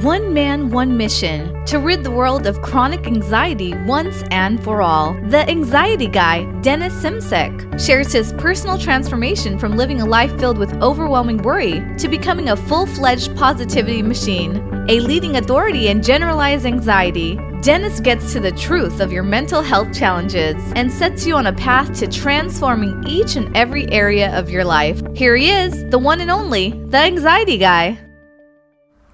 One man, one mission, to rid the world of chronic anxiety once and for all. The Anxiety Guy, Dennis Simsek, shares his personal transformation from living a life filled with overwhelming worry to becoming a full-fledged positivity machine. A leading authority in generalized anxiety, Dennis gets to the truth of your mental health challenges and sets you on a path to transforming each and every area of your life. Here he is, the one and only, the Anxiety Guy.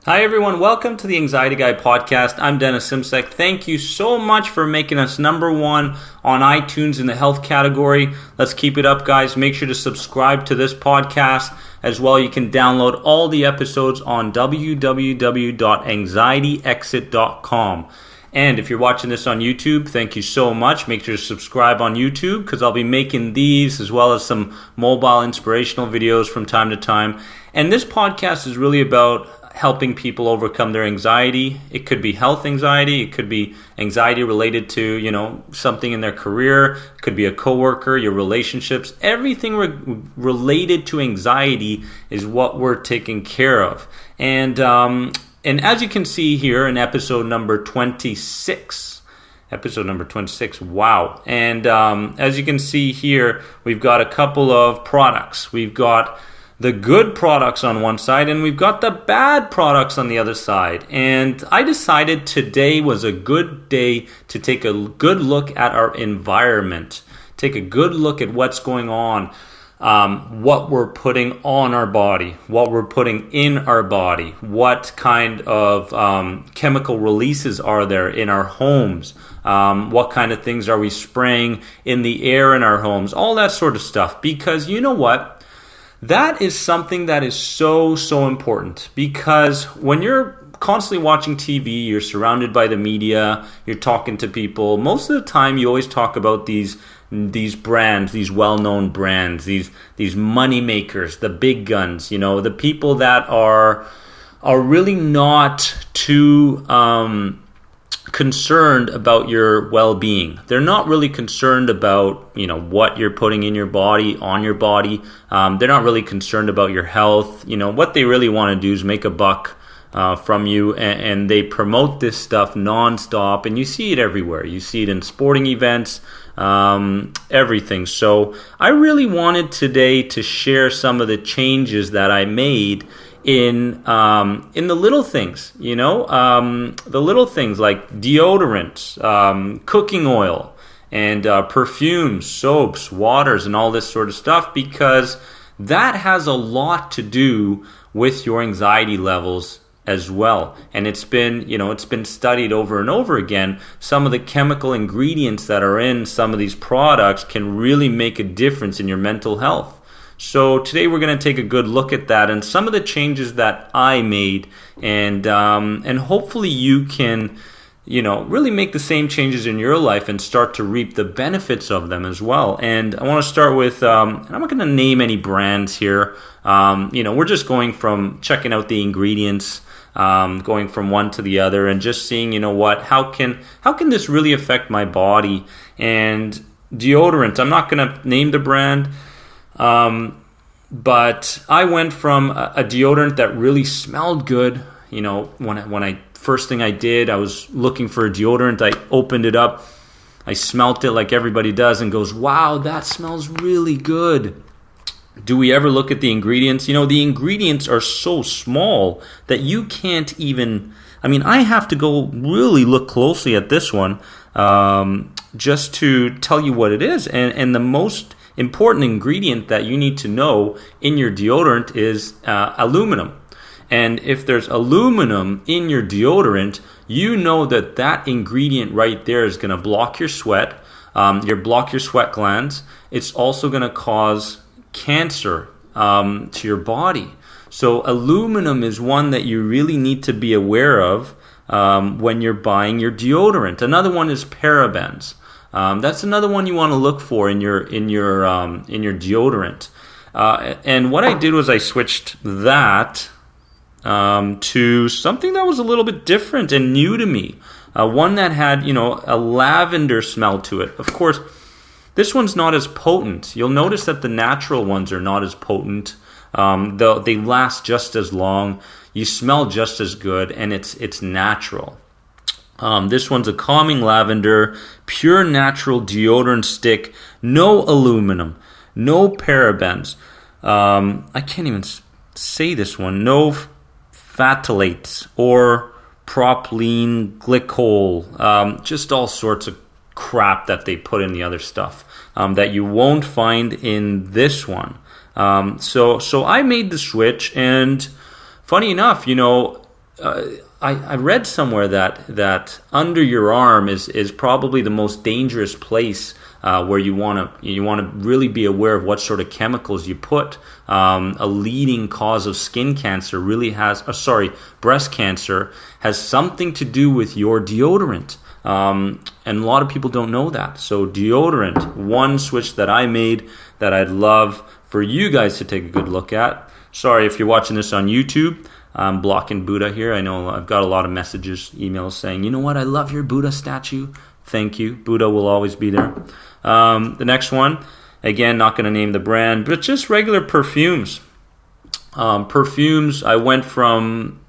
Hi everyone, welcome to the Anxiety Guy podcast. I'm Dennis Simsek. Thank you so much for making us number one on iTunes in the health category. Let's keep it up, guys. Make sure to subscribe to this podcast. As well, you can download all the episodes on www.anxietyexit.com. And if you're watching this on YouTube, thank you so much. Make sure to subscribe on YouTube because I'll be making these as well as some mobile inspirational videos from time to time. And this podcast is really about helping people overcome their anxiety. It could be health anxiety. It could be anxiety related to, something in their career. It could be a coworker, your relationships. Everything related to anxiety is what we're taking care of. And as you can see here in episode number 26, wow. And as you can see here, we've got a couple of products. We've got the good products on one side, and we've got the bad products on the other side. And I decided today was a good day to take a good look at our environment, take a good look at what's going on, what we're putting on our body, what we're putting in our body, what kind of chemical releases are there in our homes, what kind of things are we spraying in the air in our homes, all that sort of stuff. Because you know what? That is something that is so important, because when you're constantly watching TV, you're surrounded by the media, you're talking to people. Most of the time, you always talk about these brands, these well-known brands, these money makers, the big guns, the people that are really not too concerned about your well-being. They're not really concerned about what you're putting in your body, on your body. They're not really concerned about your health. What they really want to do is make a buck from you, and they promote this stuff nonstop, and you see it everywhere. You see it in sporting events, everything. So I really wanted today to share some of the changes that I made in the little things, the little things like deodorant, cooking oil, and perfumes, soaps, waters, and all this sort of stuff, because that has a lot to do with your anxiety levels as well. And it's been studied over and over again. Some of the chemical ingredients that are in some of these products can really make a difference in your mental health. So today we're going to take a good look at that and some of the changes that I made, and hopefully you can, really make the same changes in your life and start to reap the benefits of them as well. And I want to start with, I'm not going to name any brands here. We're just going from checking out the ingredients, going from one to the other, and just seeing, how can this really affect my body? And deodorant, I'm not going to name the brand. But I went from a deodorant that really smelled good. First thing I did, I was looking for a deodorant. I opened it up. I smelt it like everybody does and goes, wow, that smells really good. Do we ever look at the ingredients? The ingredients are so small that you can't even, I have to go really look closely at this one, just to tell you what it is. And the most important ingredient that you need to know in your deodorant is aluminum. And if there's aluminum in your deodorant, you know that ingredient right there is going to block your sweat, block your sweat glands. It's also going to cause cancer to your body. So aluminum is one that you really need to be aware of when you're buying your deodorant. Another one is parabens. That's another one you want to look for in your deodorant. And what I did was I switched that to something that was a little bit different and new to me. One that had, a lavender smell to it. Of course, this one's not as potent. You'll notice that the natural ones are not as potent. They last just as long. You smell just as good, and it's natural. This one's a calming lavender, pure natural deodorant stick, no aluminum, no parabens. I can't even say this one. No phthalates or propylene glycol. Just all sorts of crap that they put in the other stuff that you won't find in this one. So I made the switch, and funny enough, I read somewhere that under your arm is probably the most dangerous place where you want to really be aware of what sort of chemicals you put. A leading cause of skin cancer breast cancer has something to do with your deodorant. And a lot of people don't know that. So deodorant, one switch that I made that I'd love for you guys to take a good look at. Sorry if you're watching this on YouTube. I'm blocking Buddha here. I know I've got a lot of messages, emails saying, you know what, I love your Buddha statue. Thank you. Buddha will always be there. The next one, again, not going to name the brand, but just regular perfumes. Perfumes, I went from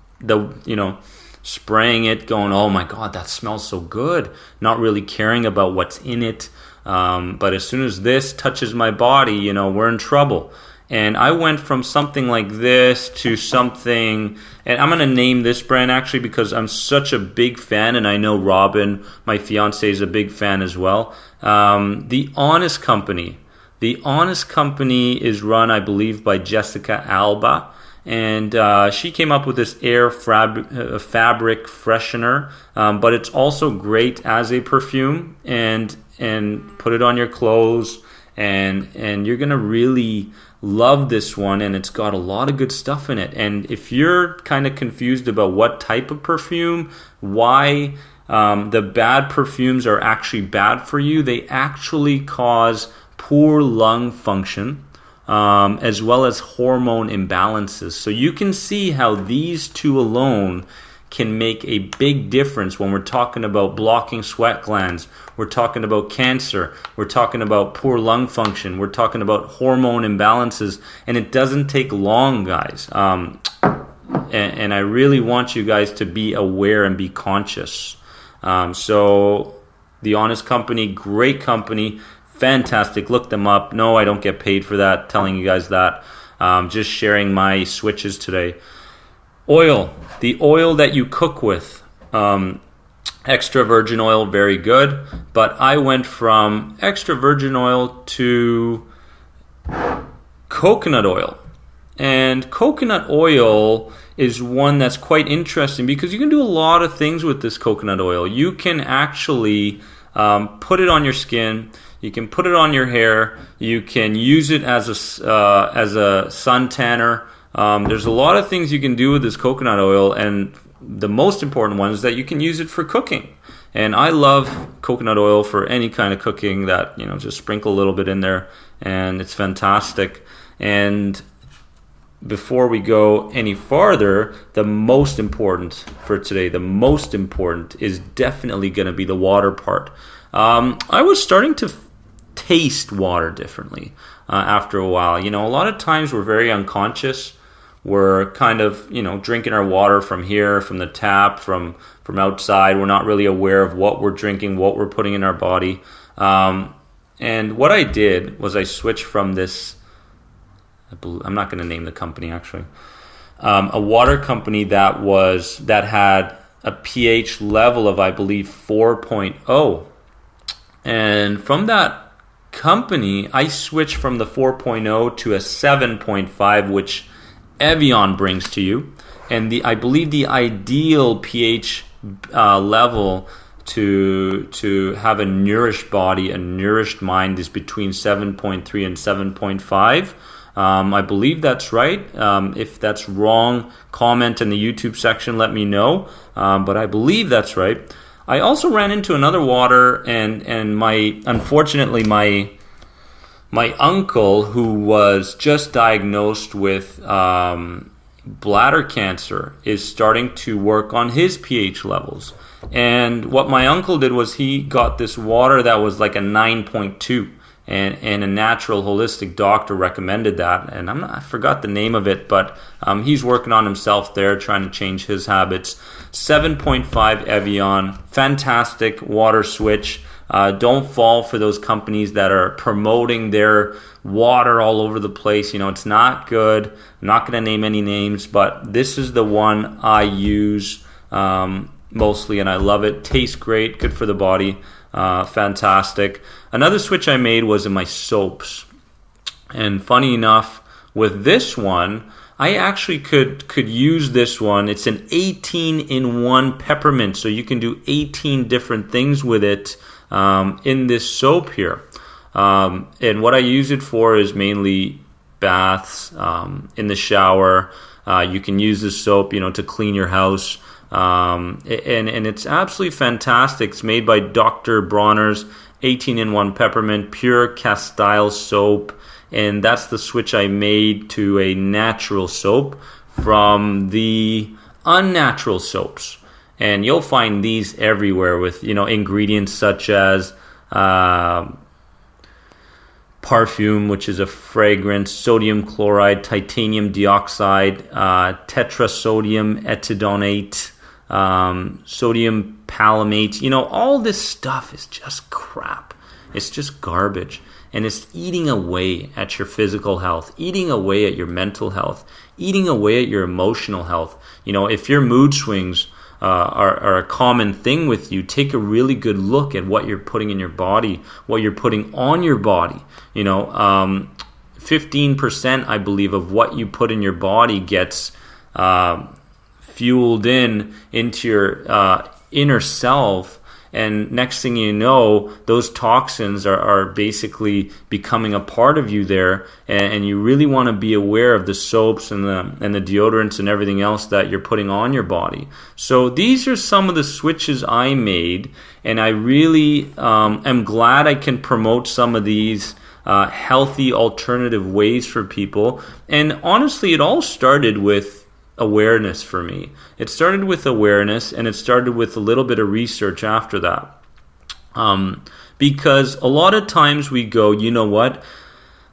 spraying it, going, oh my God, that smells so good. Not really caring about what's in it. But as soon as this touches my body, we're in trouble. And I went from something like this to something, and I'm going to name this brand actually because I'm such a big fan, and I know Robin, my fiance, is a big fan as well. The Honest Company. The Honest Company is run, I believe, by Jessica Alba. And she came up with this air fabric freshener, but it's also great as a perfume, and put it on your clothes, and you're going to really love this one, and it's got a lot of good stuff in it. And if you're kind of confused about what type of perfume, why the bad perfumes are actually bad for you, they actually cause poor lung function, as well as hormone imbalances. So you can see how these two alone can make a big difference when we're talking about blocking sweat glands. We're talking about cancer. We're talking about poor lung function. We're talking about hormone imbalances. And it doesn't take long, guys. And I really want you guys to be aware and be conscious. So The Honest Company, great company, fantastic. Look them up. No, I don't get paid for that, telling you guys that. Just sharing my switches today. Oil, the oil that you cook with. Extra virgin oil, very good. But I went from extra virgin oil to coconut oil. And coconut oil is one that's quite interesting because you can do a lot of things with this coconut oil. You can actually put it on your skin. You can put it on your hair. You can use it as a sun tanner. There's a lot of things you can do with this coconut oil, and the most important one is that you can use it for cooking. And I love coconut oil for any kind of cooking that, just sprinkle a little bit in there, and it's fantastic. And before we go any farther, the most important for today, is definitely going to be the water part. I was starting to taste water differently after a while. A lot of times we're very unconscious. We're kind of, drinking our water from here, from the tap, from outside. We're not really aware of what we're drinking, what we're putting in our body. And what I did was I switched from this, I'm not going to name the company actually, a water company that had a pH level of, I believe, 4.0. And from that company, I switched from the 4.0 to a 7.5, which Evian brings to you, and I believe the ideal pH level to have a nourished body, a nourished mind, is between 7.3 and 7.5. I believe that's right. If that's wrong, comment in the YouTube section, let me know. But I believe that's right. I also ran into another water, and unfortunately my uncle, who was just diagnosed with bladder cancer, is starting to work on his pH levels. And what my uncle did was he got this water that was like a 9.2. and a natural holistic doctor recommended that, and I forgot the name of it, but he's working on himself there, trying to change his habits. 7.5 Evian, fantastic water switch. Don't fall for those companies that are promoting their water all over the place. It's not good. I'm not going to name any names, but this is the one I use mostly, and I love it. Tastes great, good for the body. Fantastic. Another switch I made was in my soaps. And funny enough, with this one, I actually could use this one. It's an 18-in-1 peppermint, so you can do 18 different things with it in this soap here. And what I use it for is mainly baths, in the shower. You can use this soap, to clean your house. And it's absolutely fantastic. It's made by Dr. Bronner's 18-in-1 peppermint pure Castile soap, and that's the switch I made to a natural soap from the unnatural soaps. And you'll find these everywhere with ingredients such as Perfume, which is a fragrance, sodium chloride, titanium dioxide, tetrasodium etidonate, sodium palmate. All this stuff is just crap. It's just garbage, and it's eating away at your physical health, eating away at your mental health, eating away at your emotional health. If your mood swings are a common thing with you, take a really good look at what you're putting in your body, what you're putting on your body. 15%, I believe, of what you put in your body gets fueled into your inner self, and next thing you know, those toxins are basically becoming a part of you there, and you really want to be aware of the soaps and the deodorants and everything else that you're putting on your body. So these are some of the switches I made, and I really am glad I can promote some of these healthy alternative ways for people. And honestly, it all started with awareness for me. It started with awareness, and it started with a little bit of research after that. Because a lot of times we go, you know what?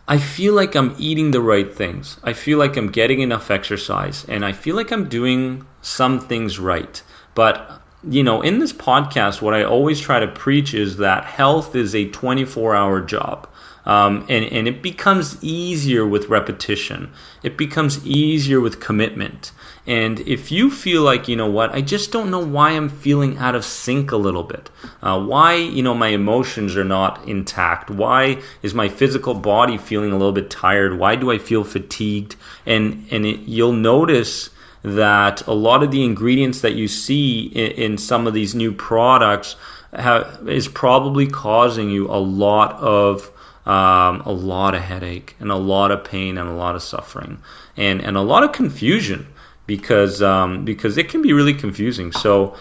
I feel like I'm eating the right things. I feel like I'm getting enough exercise, and I feel like I'm doing some things right. But, in this podcast, what I always try to preach is that health is a 24-hour job. And it becomes easier with repetition. It becomes easier with commitment. And if you feel like, I just don't know why I'm feeling out of sync a little bit. Why, my emotions are not intact. Why is my physical body feeling a little bit tired? Why do I feel fatigued? And you'll notice that a lot of the ingredients that you see in some of these new products is probably causing you a lot of headache and a lot of pain and a lot of suffering and a lot of confusion because it can be really confusing. So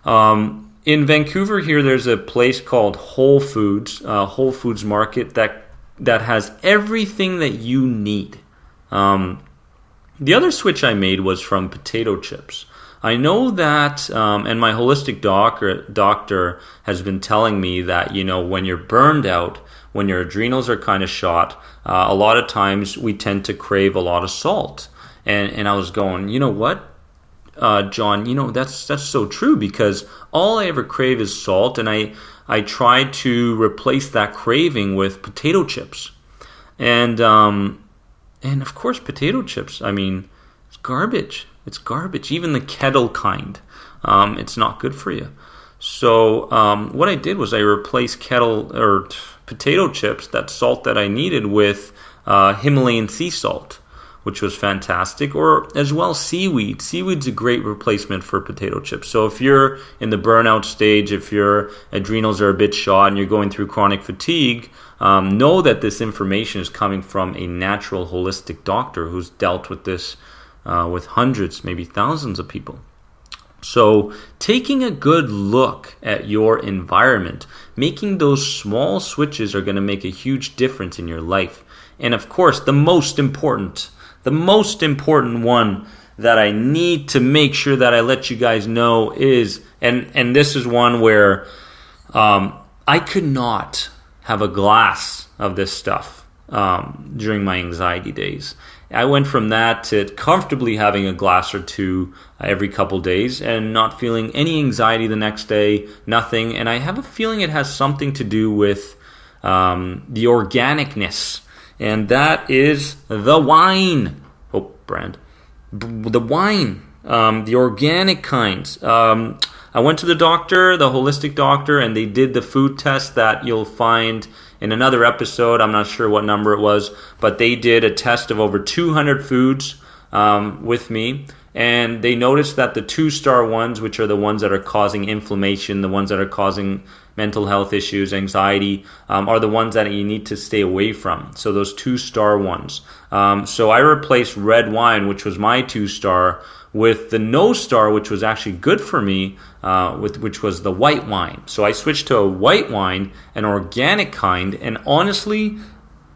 in Vancouver here, there's a place called Whole Foods Market that has everything that you need. The other switch I made was from potato chips. I know that, and my holistic doctor has been telling me that, when you're burned out, when your adrenals are kind of shot, a lot of times we tend to crave a lot of salt. And I was going, you know what, John, that's so true, because all I ever crave is salt, and I try to replace that craving with potato chips. And of course, potato chips, it's garbage. It's garbage. Even the kettle kind, it's not good for you. So what I did was I replaced potato chips, that salt that I needed, with Himalayan sea salt, which was fantastic, or as well seaweed. Seaweed's a great replacement for potato chips. So if you're in the burnout stage, if your adrenals are a bit shot and you're going through chronic fatigue, know that this information is coming from a natural holistic doctor who's dealt with this with hundreds, maybe thousands of people. So taking a good look at your environment, making those small switches are going to make a huge difference in your life. And of course, the most important one that I need to make sure that I let you guys know is, and this is one where I could not have a glass of this stuff during my anxiety days. I went from that to comfortably having a glass or two every couple days and not feeling any anxiety the next day, nothing. And I have a feeling it has something to do with the organicness, and that is the wine. Oh, brand. The wine, the organic kinds. I went to the doctor, the holistic doctor, and they did the food test that you'll find in another episode. I'm not sure what number it was, but they did a test of over 200 foods with me, and they noticed that the 2-star ones, which are the ones that are causing inflammation, the ones that are causing mental health issues, anxiety, are the ones that you need to stay away from. So those 2-star ones. So I replaced red wine, which was my 2-star, with the no star, which was actually good for me, which was the white wine. So I switched to a white wine, an organic kind, and honestly,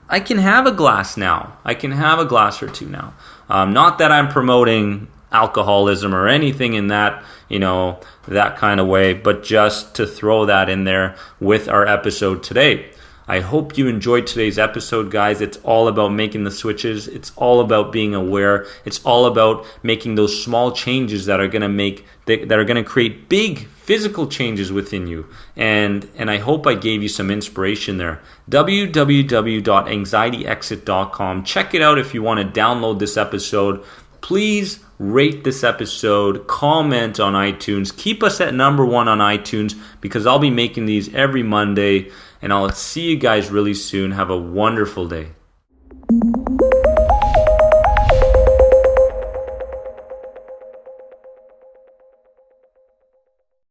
I can have a glass now. I can have a glass or two now. Not that I'm promoting alcoholism or anything in that, that kind of way, but just to throw that in there with our episode today. I hope you enjoyed today's episode, guys. It's all about making the switches. It's all about being aware. It's all about making those small changes that are going to create big physical changes within you. And I hope I gave you some inspiration there. www.anxietyexit.com. Check it out if you want to download this episode. Please rate this episode, comment on iTunes, keep us at number 1 on iTunes, because I'll be making these every Monday, and I'll see you guys really soon. Have a wonderful day.